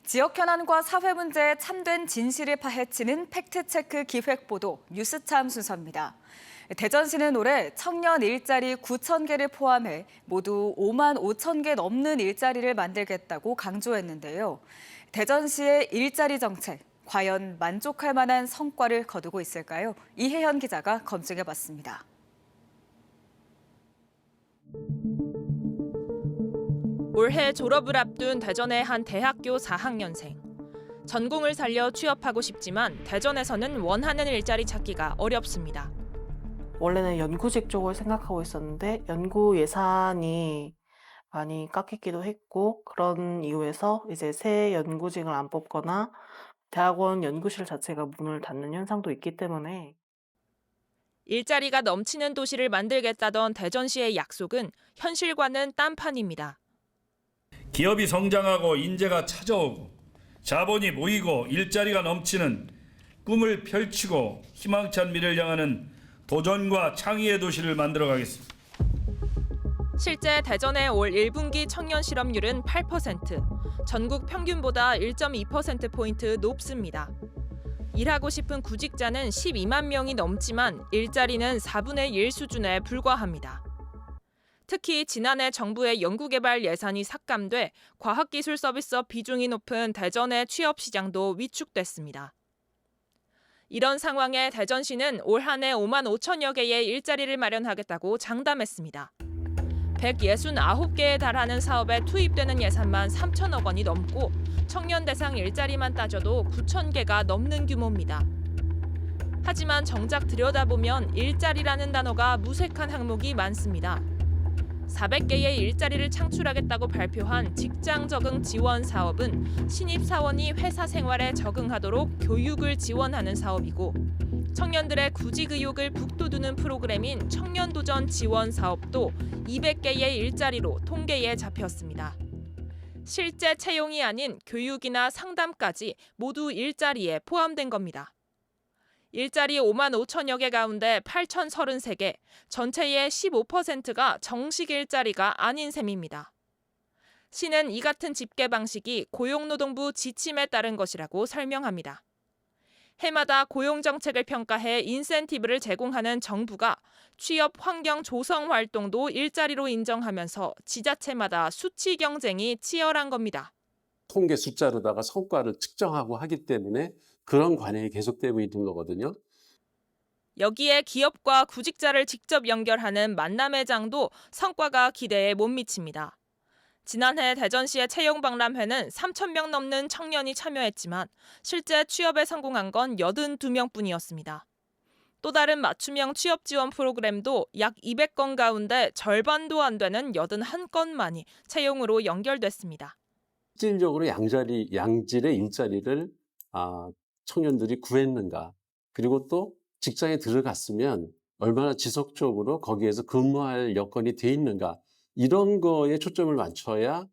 지역 현안과 사회 문제의 참된 진실을 파헤치는 팩트체크 기획보도 뉴스참 순서입니다. 대전시는 올해 청년 일자리 9천 개를 포함해 모두 5만 5천 개 넘는 일자리를 만들겠다고 강조했는데요. 대전시의 일자리 정책, 과연 만족할 만한 성과를 거두고 있을까요? 이혜연 기자가 검증해봤습니다. 올해 졸업을 앞둔 대전의 한 대학교 4학년생. 전공을 살려 취업하고 싶지만 대전에서는 원하는 일자리 찾기가 어렵습니다. 원래는 연구직 쪽을 생각하고 있었는데 연구 예산이 많이 깎이기도 했고 그런 이유에서 이제 새 연구직을 안 뽑거나 대학원 연구실 자체가 문을 닫는 현상도 있기 때문에 일자리가 넘치는 도시를 만들겠다던 대전시의 약속은 현실과는 딴판입니다. 기업이 성장하고 인재가 찾아오고 자본이 모이고 일자리가 넘치는 꿈을 펼치고 희망찬 미래를 향하는 도전과 창의의 도시를 만들어가겠습니다. 실제 대전의 올 1분기 청년 실업률은 8%, 전국 평균보다 1.2%포인트 높습니다. 일하고 싶은 구직자는 12만 명이 넘지만 일자리는 4분의 1 수준에 불과합니다. 특히 지난해 정부의 연구개발 예산이 삭감돼 과학기술 서비스업 비중이 높은 대전의 취업 시장도 위축됐습니다. 이런 상황에 대전시는 올 한 해 5만 5천여 개의 일자리를 마련하겠다고 장담했습니다. 169개에 달하는 사업에 투입되는 예산만 3천억 원이 넘고 청년 대상 일자리만 따져도 9천 개가 넘는 규모입니다. 하지만 정작 들여다보면 일자리라는 단어가 무색한 항목이 많습니다. 400개의 일자리를 창출하겠다고 발표한 직장 적응 지원 사업은 신입 사원이 회사 생활에 적응하도록 교육을 지원하는 사업이고 청년들의 구직 의욕을 북돋우는 프로그램인 청년도전 지원 사업도 200개의 일자리로 통계에 잡혔습니다. 실제 채용이 아닌 교육이나 상담까지 모두 일자리에 포함된 겁니다. 일자리 5만 5천여 개 가운데 8,033개, 전체의 15%가 정식 일자리가 아닌 셈입니다. 시는 이 같은 집계 방식이 고용노동부 지침에 따른 것이라고 설명합니다. 해마다 고용정책을 평가해 인센티브를 제공하는 정부가 취업 환경 조성 활동도 일자리로 인정하면서 지자체마다 수치 경쟁이 치열한 겁니다. 통계 숫자로다가 성과를 측정하고 하기 때문에 그런 관행이 계속되고 있는 거거든요. 여기에 기업과 구직자를 직접 연결하는 만남의 장도 성과가 기대에 못 미칩니다. 지난해 대전시의 채용박람회는 3,000명 넘는 청년이 참여했지만 실제 취업에 성공한 건 82명뿐이었습니다. 또 다른 맞춤형 취업 지원 프로그램도 약 200건 가운데 절반도 안 되는 81건만이 채용으로 연결됐습니다. 실질적으로 양질의 일자리를 청년들이 구했는가, 그리고 또 직장에 들어갔으면 얼마나 지속적으로 거기에서 근무할 여건이 돼 있는가, 이런 거에 초점을 맞춰야.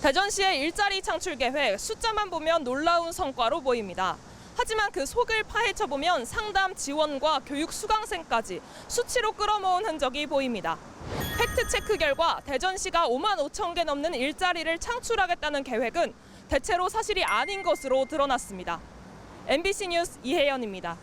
대전시의 일자리 창출 계획 숫자만 보면 놀라운 성과로 보입니다. 하지만 그 속을 파헤쳐보면 상담 지원과 교육 수강생까지 수치로 끌어모은 흔적이 보입니다. 팩트체크 결과 대전시가 5만 5천 개 넘는 일자리를 창출하겠다는 계획은 대체로 사실이 아닌 것으로 드러났습니다. MBC 뉴스 이혜연입니다.